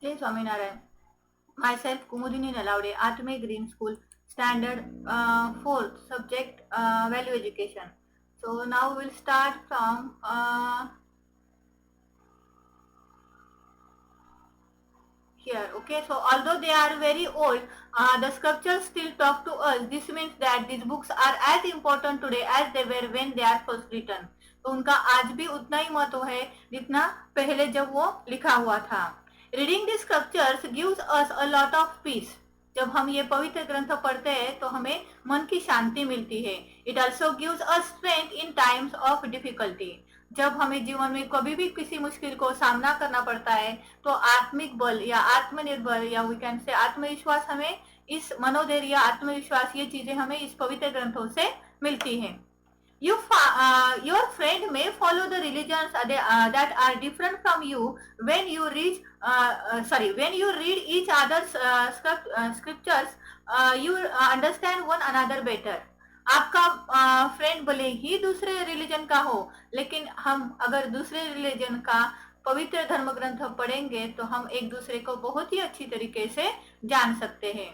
Jai Swaminarayan. Myself, Kumudini Nalaude, Atme Green School, Standard 4th, subject Value Education. So now we'll start from here. Okay, so although they are very old, the sculptures still talk to us. This means that these books are as important today as they were when they are first written. तो उनका आज भी उतना ही महत्व है जितना पहले जब वो लिखा हुआ था. Reading these sculptures gives us a lot of peace. जब हम ये पवित्र ग्रंथ पढ़ते हैं तो हमें मन की शांति मिलती है. It also gives us strength in times of difficulty. जब हमें जीवन में कभी भी किसी मुश्किल को सामना करना पड़ता है तो आत्मिक बल या आत्मनिर्भर या वी कैन से आत्मविश्वास हमें इस मनोधैर्य या आत्मविश्वास ये चीजें हमें इस पवित्र ग्रंथों से मिलती हैं. Your friend may follow the religions that are different from you when you read each other's scriptures. You understand one another better. आपका फ्रेंड भले ही दूसरे रिलीजन का हो, लेकिन हम अगर दूसरे रिलीजन का पवित्र धर्म ग्रंथ पढ़ेंगे तो हम एक दूसरे को बहुत ही अच्छी तरीके से जान सकते हैं.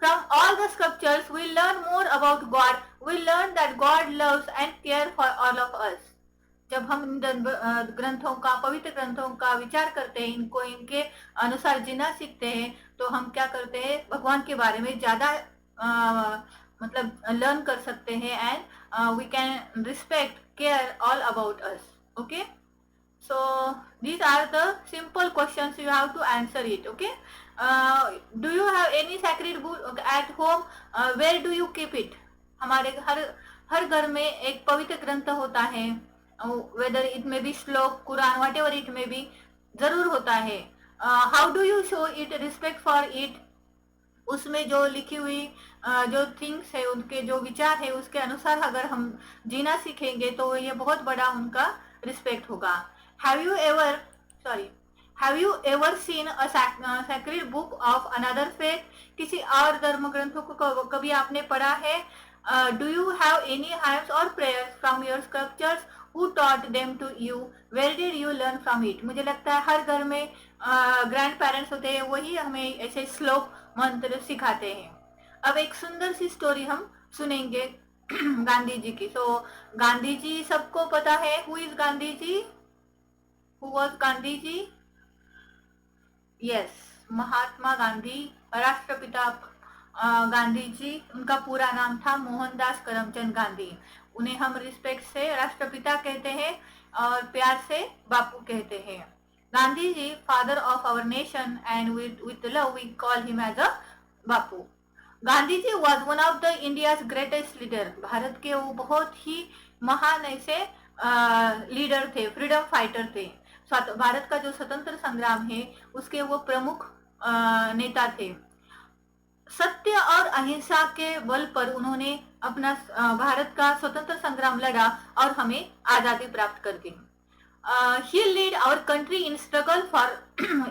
From all the scriptures, we learn more about God. We learn that God loves and cares for all of us. जब हम ग्रंथों का पवित्र ग्रंथों का विचार करते हैं, इनको इनके अनुसार जीना सीखते हैं, तो हम क्या करते हैं, भगवान के बारे में ज्यादा मतलब लर्न कर सकते हैं and we can respect care all about us. Okay, so these are the simple questions you have to answer it. Okay, do you have any sacred book at home? Where do you keep it? हमारे हर घर में एक पवित्र ग्रंथ होता है, whether it may be श्लोक, Quran, whatever it may be, जरूर होता है. How do you show it respect for it? उसमें जो लिखी हुई जो थिंग्स है, उनके जो विचार है, उसके अनुसार अगर हम जीना सीखेंगे तो ये बहुत बड़ा उनका रिस्पेक्ट होगा. Have you ever seen a sacred book of another faith? किसी और धर्म ग्रंथों को कभी आपने पढ़ा है? Do you have any hymns or prayers from your scriptures? Who taught them to you? Where did you learn from it? मुझे लगता है हर घर में ग्रैंड पेरेंट्स होते हैं, वही हमें ऐसे श्लोक मंत्र सिखाते हैं. अब एक सुंदर सी स्टोरी हम सुनेंगे गांधी जी की. तो गांधी जी सबको पता है. Who is Gandhi ji? Who was Gandhi ji? Yes, Mahatma Gandhi, राष्ट्रपिता गांधी जी. उनका पूरा नाम था मोहनदास करमचंद गांधी. उन्हें हम रिस्पेक्ट से राष्ट्रपिता कहते हैं और प्यार से बापू कहते हैं. Gandhi ji, father of our nation, and with love we call him as a Bapu. Gandhi ji was one of the India's greatest leader. Bharat के वो बहुत ही महान ऐसे लीडर थे, फ्रीडम फाइटर थे. भारत का जो स्वतंत्र संग्राम है उसके वो प्रमुख नेता थे. सत्य और अहिंसा के बल पर उन्होंने अपना भारत का स्वतंत्र संग्राम लड़ा और हमें आजादी प्राप्त कर दी. He led our country in struggle for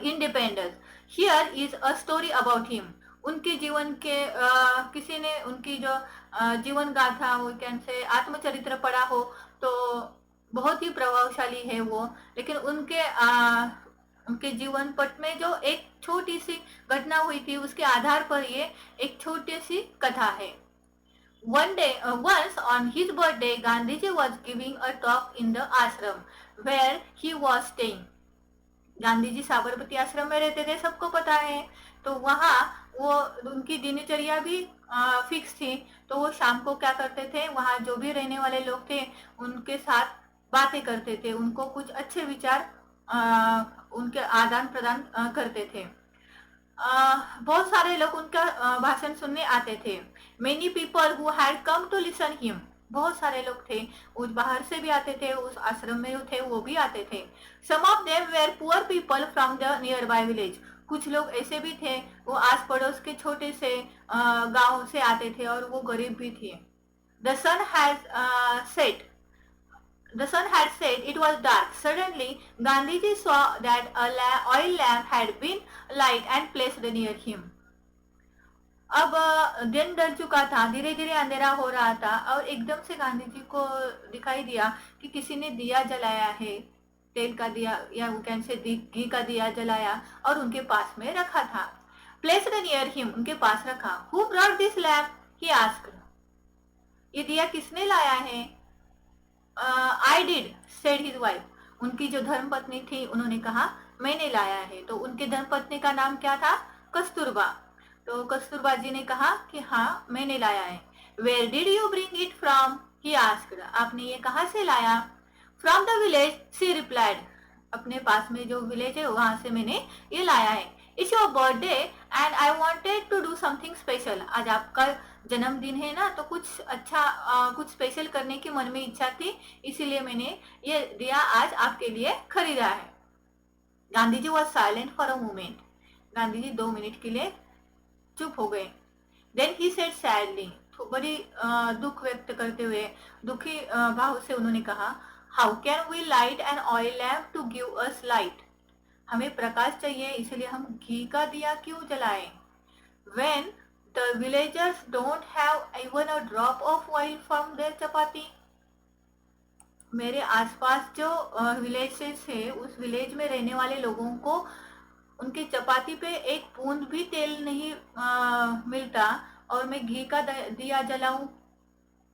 independence. Here is a story about him. उनके जीवन के किसी ने उनकी जो जीवन गाथा वो कैन से आत्मचरित्र पढ़ा हो तो बहुत ही प्रभावशाली है वो. लेकिन उनके जीवन पट में जो एक छोटी सी घटना हुई थी उसके आधार पर ये एक छोटी सी कथा है. Once on his birthday, Gandhiji was giving a talk in the ashram where he was staying. Gandhi ji Sabarmati आश्रम में रहते थे, सबको पता है. तो वहाँ वो उनकी दिनचर्या भी फिक्स थी. तो वो शाम को क्या करते थे, वहाँ जो भी रहने वाले लोग थे उनके साथ बातें करते थे, उनको कुछ अच्छे विचार उनके आदान प्रदान करते थे. बहुत सारे लोग उनका भाषण सुनने आते थे. Many people who had come to listen him. बहुत सारे लोग थे, उस बाहर से भी आते थे, उस आश्रम में थे वो भी आते थे. Some of them were poor people from the nearby village. कुछ लोग ऐसे भी थे वो आस पड़ोस के छोटे से गांव से आते थे और वो गरीब भी थे. The son had said it was dark. Suddenly, Gandhiji saw that a oil lamp had been light and placed near him. अब दिन ढल चुका था, धीरे धीरे अंधेरा हो रहा था और एकदम से गांधी जी को दिखाई दिया कि किसी ने दिया जलाया है. तेल का दिया या वो कैन से घी का दिया जलाया और उनके पास में रखा था. प्लेस्ड नियर हिम, उनके पास रखा. Who brought this lamp, he asked. ये दिया किसने लाया है? I did, said his wife. उनकी जो धर्मपत्नी थी उन्होंने कहा मैंने लाया है. तो उनके धर्मपत्नी का नाम क्या था? कस्तूरबा. तो कस्तूरबा जी ने कहा कि हाँ मैंने लाया है. Where did you bring it from, he asked. आपने ये कहाँ से लाया? From the village, she replied. अपने पास में जो विलेज है वहां से मैंने ये लाया है. It's your birthday and I wanted to do something special. आज आपका जन्मदिन है ना, तो कुछ अच्छा कुछ स्पेशल करने की मन में इच्छा थी, इसीलिए मैंने ये दिया आज आपके लिए खरीदा है. Gandhi ji was silent for a moment. Gandhi ji 2 minute के लिए चुप हो गए. देन ही सेड सैडली, तो बड़ी दुख व्यक्त करते हुए, दुखी भाव से उन्होंने कहा, how can we light an oil lamp to give us light. हमें प्रकाश चाहिए, इसलिए हम घी का दिया क्यों जलाएं? When the villagers don't have even a drop of oil from their chapati. मेरे आसपास जो विलेजेस है, उस विलेज में रहने वाले लोगों को उनके चपाती पे एक बूंद भी तेल नहीं मिलता और मैं घी का दिया जलाऊं,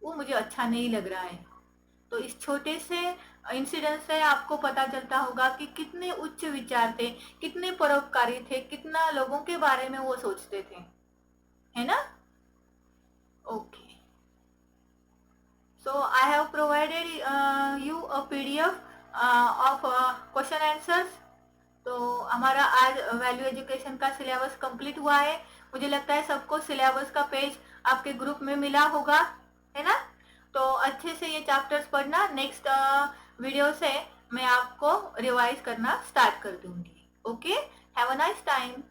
वो मुझे अच्छा नहीं लग रहा है. तो इस छोटे से इंसिडेंट से आपको पता चलता होगा कि कितने उच्च विचार थे, कितने परोपकारी थे, कितना लोगों के बारे में वो सोचते थे, है ना? Okay. So I have provided you a PDF of question answers. तो हमारा आज वैल्यू एजुकेशन का सिलेबस कंप्लीट हुआ है. मुझे लगता है सबको सिलेबस का पेज आपके ग्रुप में मिला होगा, है ना? तो अच्छे से ये चैप्टर्स पढ़ना. नेक्स्ट वीडियो से मैं आपको रिवाइज करना स्टार्ट कर दूंगी. Okay, have a nice time.